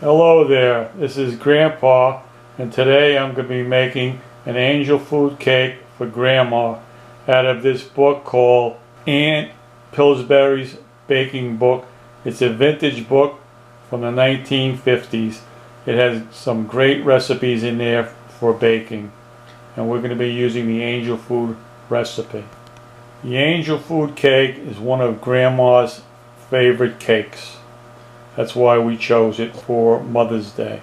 Hello there, this is Grandpa, and today I'm going to be making an angel food cake for Grandma out of this book called Aunt Pillsbury's Baking Book. It's a vintage book from the 1950s. It has some great recipes in there for baking, and we're going to be using the angel food recipe. The angel food cake is one of Grandma's favorite cakes. That's why we chose it for Mother's Day.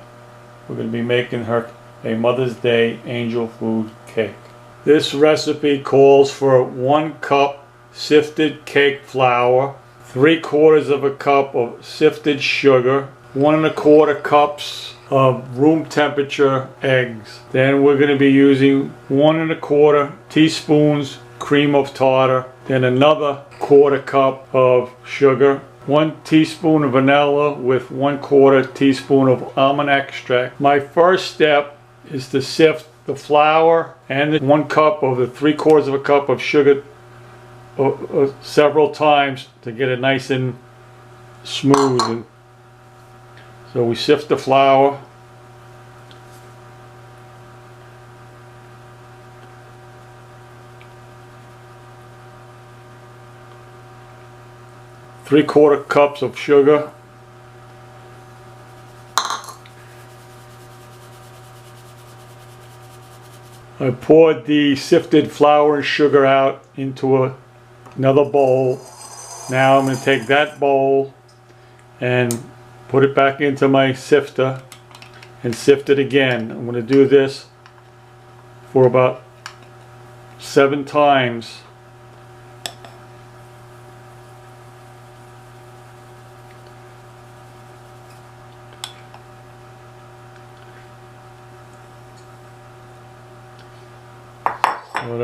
We're going to be making her a Mother's Day angel food cake. This recipe calls for 1 cup sifted cake flour, 3/4 of a cup of sifted sugar, 1 1/4 cups of room temperature eggs. Then we're going to be using 1 1/4 teaspoons cream of tartar, then another 1/4 cup of sugar, 1 teaspoon of vanilla with 1/4 teaspoon of almond extract. My first step is to sift the flour and the 1 cup of the 3/4 of a cup of sugar several times to get it nice and smooth. And so we sift the flour. Three-quarter cups of sugar. I poured the sifted flour and sugar out into another bowl. Now I'm going to take that bowl and put it back into my sifter and sift it again. I'm going to do this for about 7 times. So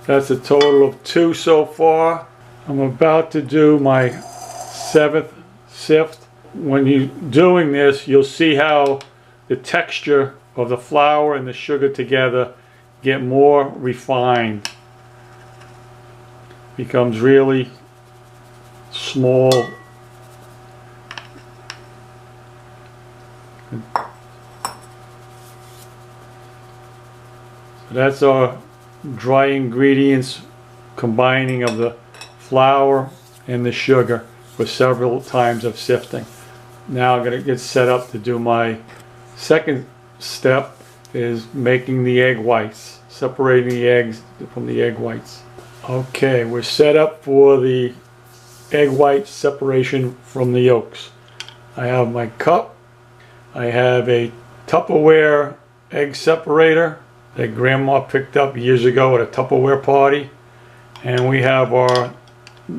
that's a total of 2 so far. I'm about to do my 7th sift. When you're doing this, you'll see how the texture of the flour and the sugar together get more refined. Becomes really small. So that's our dry ingredients combining of the flour and the sugar for several times of sifting. Now I'm going to get set up to do my second step, is making the egg whites, separating the eggs from the egg whites. Okay, we're set up for the egg white separation from the yolks. I have my cup. I have a Tupperware egg separator that Grandma picked up years ago at a Tupperware party, and we have our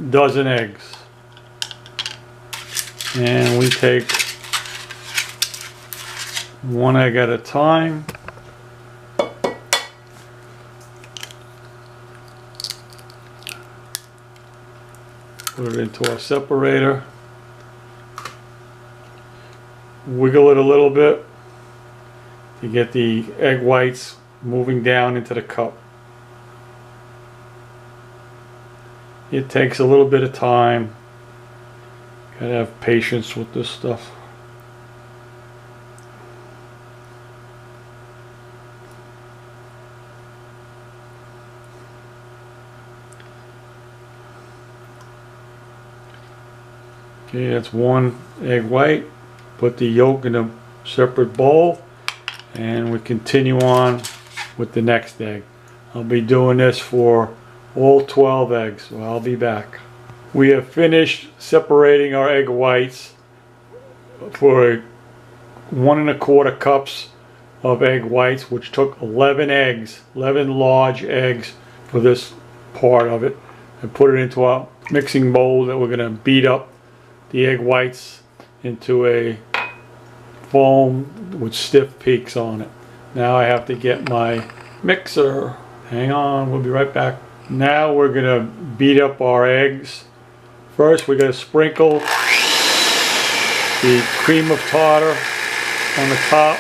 dozen eggs, and we take 1 egg at a time. Put it into our separator, wiggle it a little bit to get the egg whites moving down into the cup. It takes a little bit of time. Gotta have patience with this stuff. Okay, that's 1 egg white. Put the yolk in a separate bowl, and we continue on with the next egg. I'll be doing this for all 12 eggs, so I'll be back. We have finished separating our egg whites for 1 1/4 cups of egg whites, which took 11 eggs, 11 large eggs for this part of it, and put it into our mixing bowl that we're going to beat up the egg whites into a foam with stiff peaks on it. Now I have to get my mixer. Hang on, we'll be right back. Now we're going to beat up our eggs. First we're going to sprinkle the cream of tartar on the top.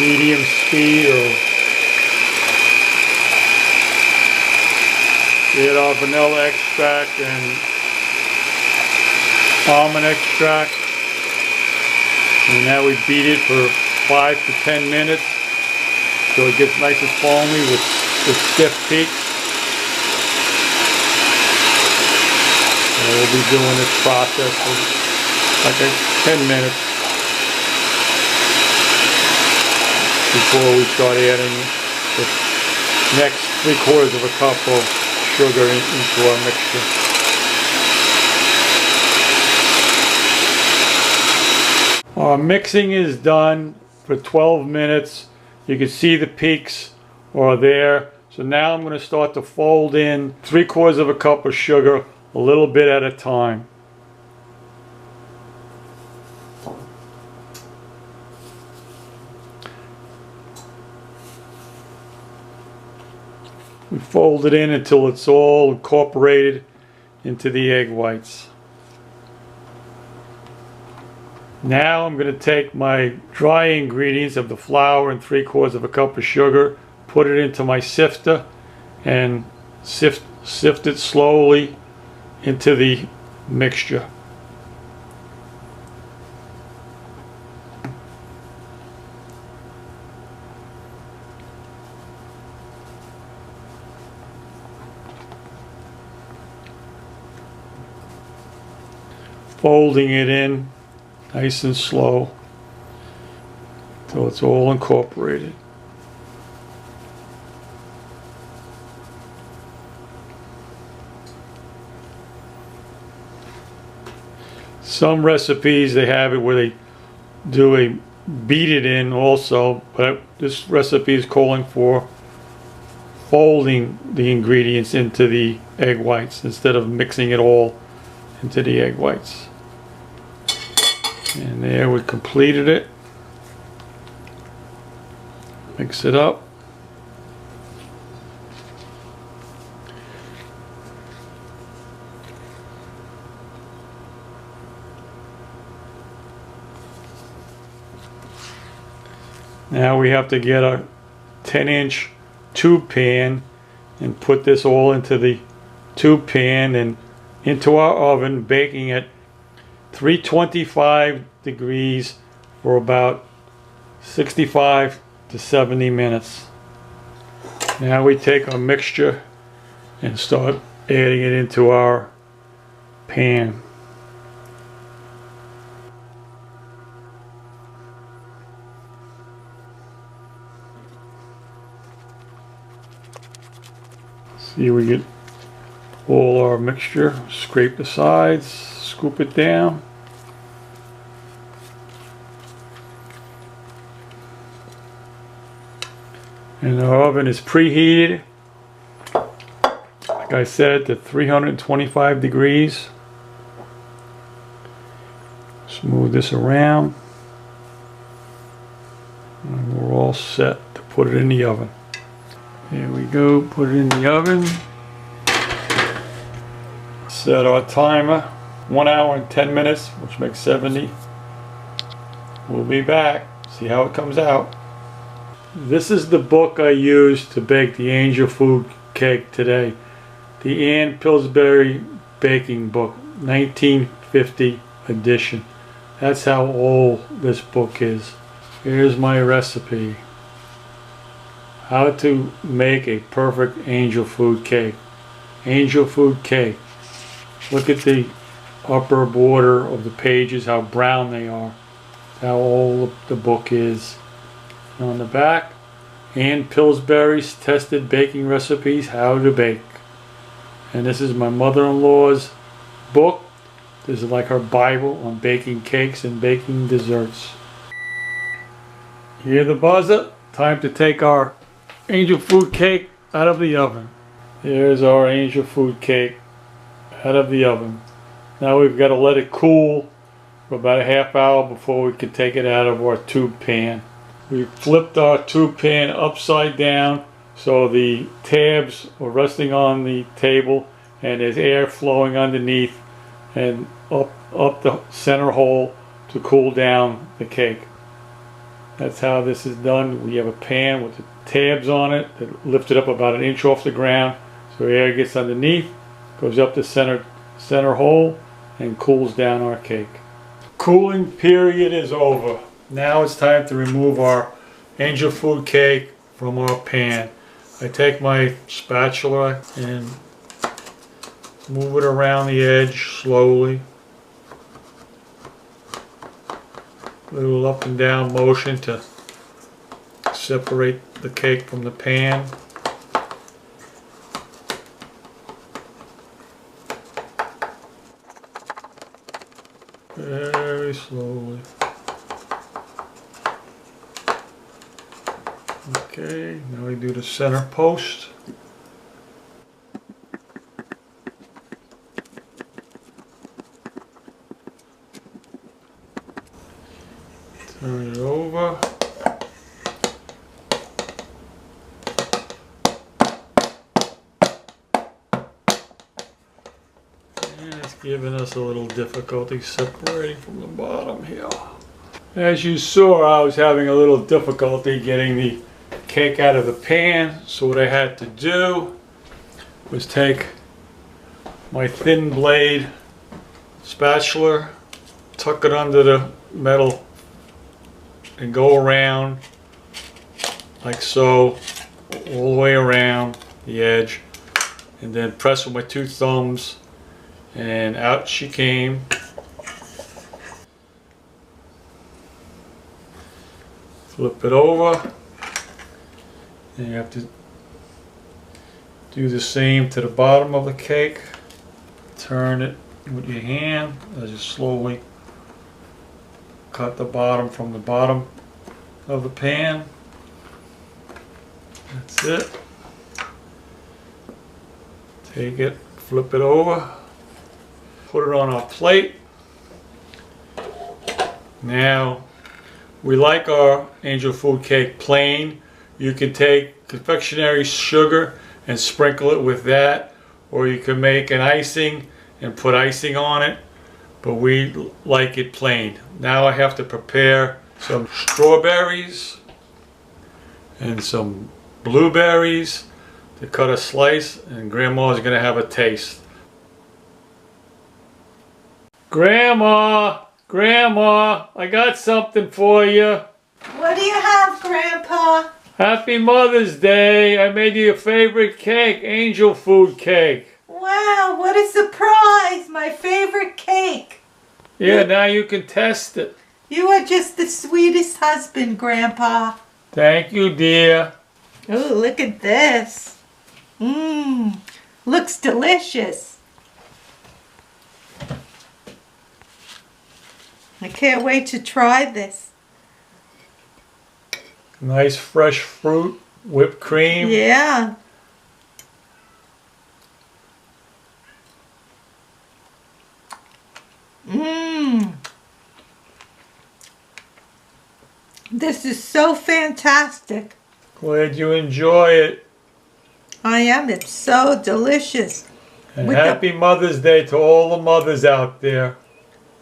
medium speed, or get our vanilla extract and almond extract, and now we beat it for 5 to 10 minutes so it gets nice and foamy with stiff peaks. And we'll be doing this process for like 10 minutes before we start adding the next 3/4 of a cup of sugar into our mixture. Our mixing is done for 12 minutes. You can see the peaks are there. So now I'm going to start to fold in 3/4 of a cup of sugar, a little bit at a time. We fold it in until it's all incorporated into the egg whites. Now I'm going to take my dry ingredients of the flour and 3/4 of a cup of sugar, put it into my sifter, and sift it slowly into the mixture. Folding it in nice and slow until it's all incorporated. Some recipes they have it where they do a beat it in also, but this recipe is calling for folding the ingredients into the egg whites instead of mixing it all into the egg whites. And there, we completed it. Mix it up. Now we have to get a 10-inch tube pan and put this all into the tube pan and into our oven, baking at 325 degrees for about 65 to 70 minutes. Now we take our mixture and start adding it into our pan. See, we get all our mixture, scrape the sides, scoop it down. And our oven is preheated, like I said, to 325 degrees. Smooth this around. And we're all set to put it in the oven. There we go, put it in the oven. Set our timer, 1 hour and 10 minutes, which makes 70. We'll be back, see how it comes out. This is the book I used to bake the angel food cake today. The Ann Pillsbury baking book, 1950 edition. That's how old this book is. Here's my recipe. How to make a perfect angel food cake. Angel food cake. Look at the upper border of the pages, how brown they are. How old the book is. And on the back, Ann Pillsbury's tested baking recipes, how to bake. And this is my mother-in-law's book. This is like her Bible on baking cakes and baking desserts. Hear the buzzer? Time to take our angel food cake out of the oven. Here's our angel food cake out of the oven. Now we've got to let it cool for about a half hour before we can take it out of our tube pan. We flipped our tube pan upside down so the tabs are resting on the table and there's air flowing underneath and up the center hole to cool down the cake. That's how this is done. We have a pan with the tabs on it that lift it up about an inch off the ground, so air gets underneath, goes up the center hole, and cools down our cake. Cooling period is over. Now it's time to remove our angel food cake from our pan. I take my spatula and move it around the edge slowly. Little up and down motion to separate the cake from the pan. Very slowly. Okay, now we do the center post. Turn it over. And it's giving us a little difficulty separating from the bottom here. As you saw, I was having a little difficulty getting the cake out of the pan, so what I had to do was take my thin blade spatula, tuck it under the metal, and go around like so, all the way around the edge, and then press with my two thumbs, and out she came. Flip it over, and you have to do the same to the bottom of the cake. Turn it with your hand as you slowly cut the bottom from the bottom of the pan. That's it. Take it, flip it over, put it on our plate. Now, we like our angel food cake plain. You can take confectionery sugar and sprinkle it with that, or you can make an icing and put icing on it, but we like it plain. Now I have to prepare some strawberries and some blueberries to cut a slice, and Grandma's gonna have a taste. Grandma, I got something for you. What do you have, Grandpa? Happy Mother's Day. I made you your favorite cake, angel food cake. Wow, what a surprise! My favorite cake. Yeah, now you can test it. You are just the sweetest husband, Grandpa. Thank you, dear. Oh, look at this. Looks delicious. I can't wait to try this. Nice fresh fruit, whipped cream. Yeah. This is so fantastic. Glad you enjoy it. I am. It's so delicious. And happy Mother's Day to all the mothers out there.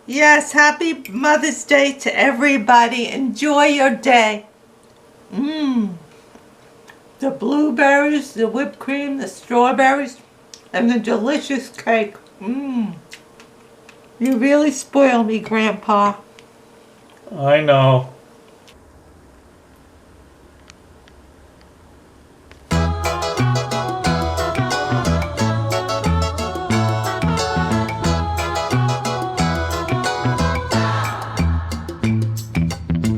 Yes, happy Mother's Day to everybody. Enjoy your day. The blueberries, the whipped cream, the strawberries, and the delicious cake. You really spoil me, Grandpa. I know.